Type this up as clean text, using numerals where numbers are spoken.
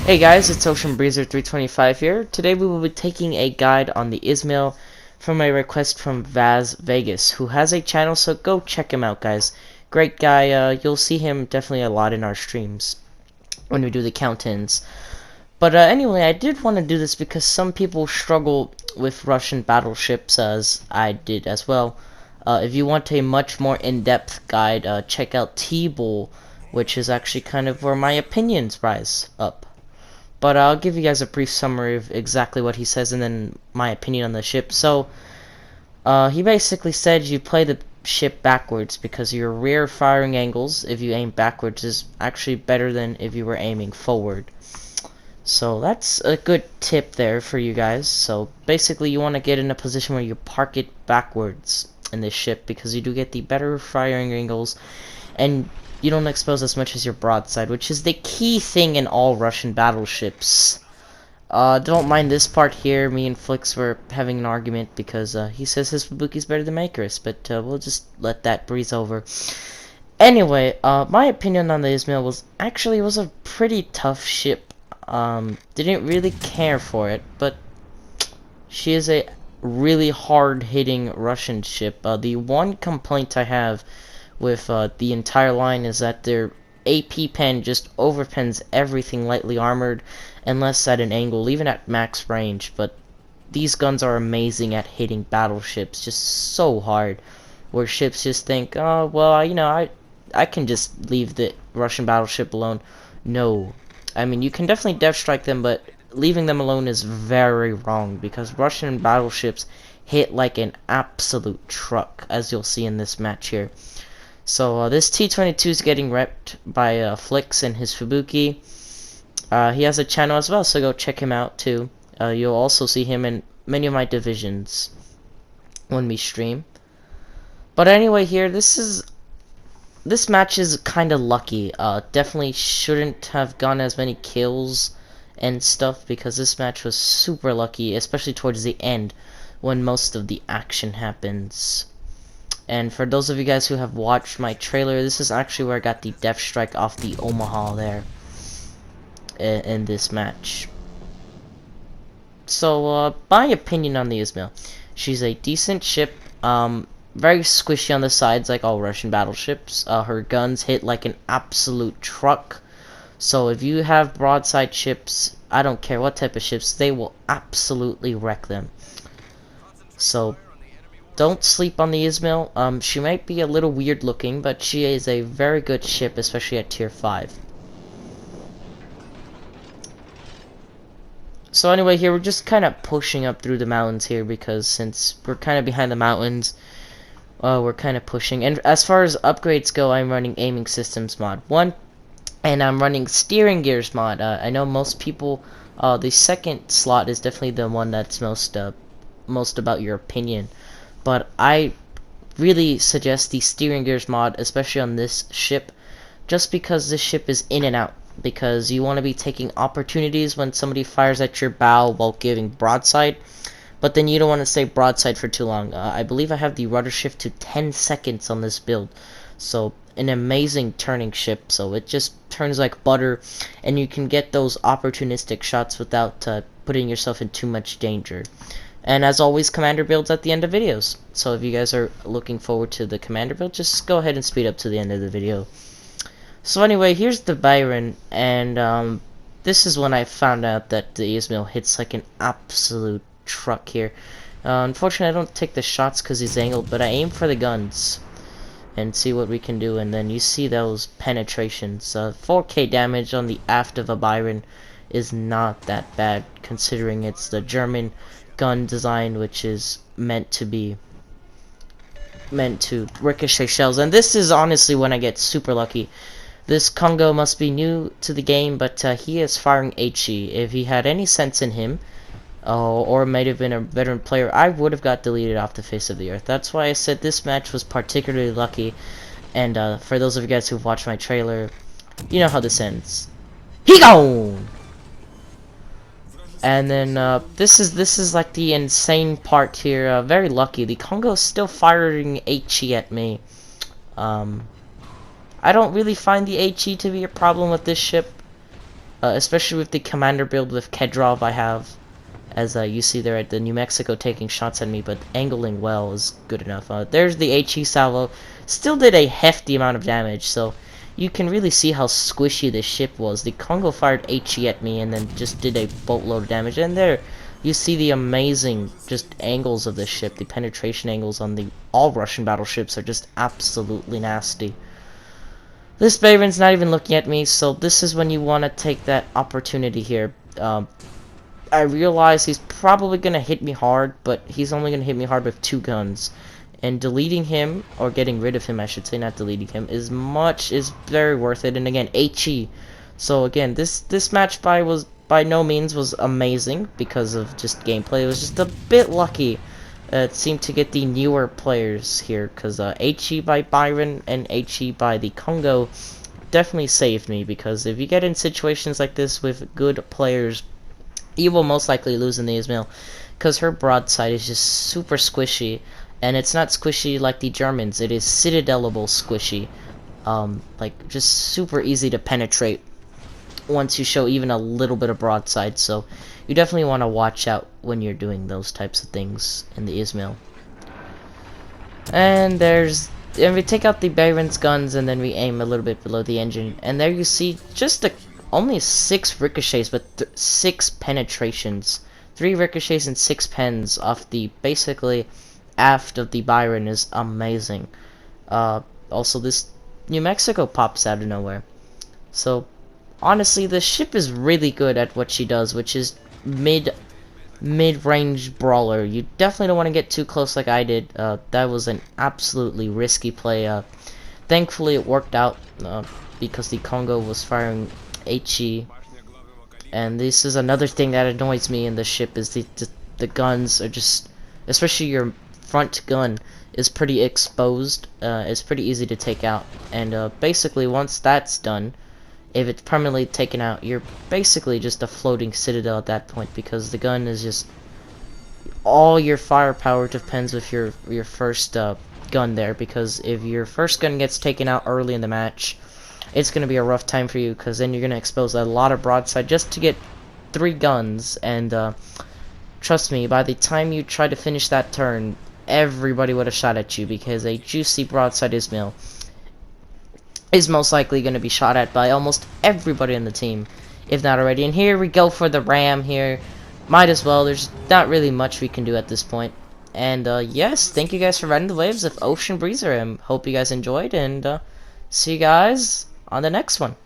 Hey guys, it's Ocean Breezer 325 here. Today we will be taking a guide on the Izmail from a request from Vaz Vegas, who has a channel, so go check him out, guys. Great guy. You'll see him definitely a lot in our streams when we do the count-ins. But anyway, I did want to do this because some people struggle with Russian battleships, as I did as well. If you want a much more in-depth guide, check out T-Bull, which is actually kind of where my opinions rise up. But I'll give you guys a brief summary of exactly what he says and then my opinion on the ship. So, he basically said you play the ship backwards because your rear firing angles, if you aim backwards, is actually better than if you were aiming forward. So that's a good tip there for you guys. So basically you want to get in a position where you park it backwards in this ship because you do get the better firing angles and you don't expose as much as your broadside, which is the key thing in all Russian battleships. Don't mind this part here. Me and Flix were having an argument because he says his Fubuki's better than Maker's, but we'll just let that breeze over. Anyway, my opinion on the Izmail was actually it was a pretty tough ship. Didn't really care for it, but she is a really hard-hitting Russian ship. The one complaint I have with the entire line is that their AP pen just overpens everything lightly armored unless at an angle, even at max range. But these guns are amazing at hitting battleships just so hard, where ships just think, oh well, you know, I can just leave the Russian battleship alone. No, I mean, you can definitely def strike them, but leaving them alone is very wrong because Russian battleships hit like an absolute truck, as you'll see in this match here. So this T-22 is getting repped by Flix and his Fubuki. He has a channel as well, so go check him out too. You'll also see him in many of my divisions when we stream. But anyway, here this match is kind of lucky. Definitely shouldn't have gotten as many kills and stuff because this match was super lucky, especially towards the end when most of the action happens. And for those of you guys who have watched my trailer, this is actually where I got the Death Strike off the Omaha there in this match. So, my opinion on the Izmail. She's a decent ship, very squishy on the sides like all Russian battleships. Her guns hit like an absolute truck. So if you have broadside ships, I don't care what type of ships, they will absolutely wreck them. So don't sleep on the Izmail. She might be a little weird looking, but she is a very good ship, especially at tier 5. So anyway, here we're just kind of pushing up through the mountains here because since we're kind of behind the mountains, we're kind of pushing. And as far as upgrades go, I'm running Aiming Systems Mod 1, and I'm running Steering Gears Mod. I know most people, the second slot is definitely the one that's most about your opinion. But I really suggest the Steering Gears mod, especially on this ship, just because this ship is in and out. Because you want to be taking opportunities when somebody fires at your bow while giving broadside, but then you don't want to stay broadside for too long. I believe I have the rudder shift to 10 seconds on this build, so an amazing turning ship. So it just turns like butter, and you can get those opportunistic shots without putting yourself in too much danger. And as always, commander builds at the end of videos. So if you guys are looking forward to the commander build, just go ahead and speed up to the end of the video. So anyway, here's the Byron, and this is when I found out that the Izmail hits like an absolute truck here. Unfortunately, I don't take the shots because he's angled, but I aim for the guns and see what we can do. And then you see those penetrations. 4K damage on the aft of a Byron is not that bad, considering it's the German gun design, which is meant to ricochet shells. And this is honestly when I get super lucky. This Congo must be new to the game, but he is firing HE. If he had any sense in him, or might have been a veteran player, I would have got deleted off the face of the earth. That's why I said this match was particularly lucky. And for those of you guys who've watched my trailer, you know how this ends. He gone. And then this is like the insane part here. Very lucky. The Congo is still firing HE at me. I don't really find the HE to be a problem with this ship, especially with the commander build with Kedrov I have. As you see there at the New Mexico taking shots at me, but angling well is good enough. There's the HE salvo. Still did a hefty amount of damage, so you can really see how squishy this ship was. The Congo fired HE at me and then just did a boatload of damage. And there you see the amazing just angles of this ship. The penetration angles on all Russian battleships are just absolutely nasty. This Baron's not even looking at me, so this is when you want to take that opportunity here. I realize he's probably going to hit me hard, but he's only going to hit me hard with 2 guns. And deleting him, or getting rid of him, I should say, not deleting him, is very worth it. And again, HE. So again, this match by no means was amazing because of just gameplay. It was just a bit lucky. It seemed to get the newer players here, because HE by Byron and HE by the Congo definitely saved me, because if you get in situations like this with good players, you will most likely lose in the Izmail, because her broadside is just super squishy, and it's not squishy like the Germans, it is citadelable squishy, like just super easy to penetrate once you show even a little bit of broadside, so you definitely want to watch out when you're doing those types of things in the Izmail. And we take out the Baron's guns, and then we aim a little bit below the engine, and there you see just only 6 ricochets, but 6 penetrations. 3 ricochets and 6 pens off the basically aft of the Byron is amazing. Also, this New Mexico pops out of nowhere. So, honestly, the ship is really good at what she does, which is mid-range brawler. You definitely don't want to get too close like I did. That was an absolutely risky play. Thankfully, it worked out because the Congo was firing HE, and this is another thing that annoys me in the ship is the guns are just, especially your front gun is pretty exposed. It's pretty easy to take out, and basically once that's done, if it's permanently taken out, you're basically just a floating citadel at that point, because the gun is just, all your firepower depends with your first gun there, because if your first gun gets taken out early in the match, it's going to be a rough time for you, because then you're going to expose a lot of broadside just to get 3 guns, and trust me, by the time you try to finish that turn, everybody would have shot at you, because a juicy broadside Izmail is most likely going to be shot at by almost everybody in the team, if not already. And here we go for the ram here. Might as well, there's not really much we can do at this point. And yes, thank you guys for riding the waves of Ocean Breezer. I hope you guys enjoyed, and see you guys on the next one.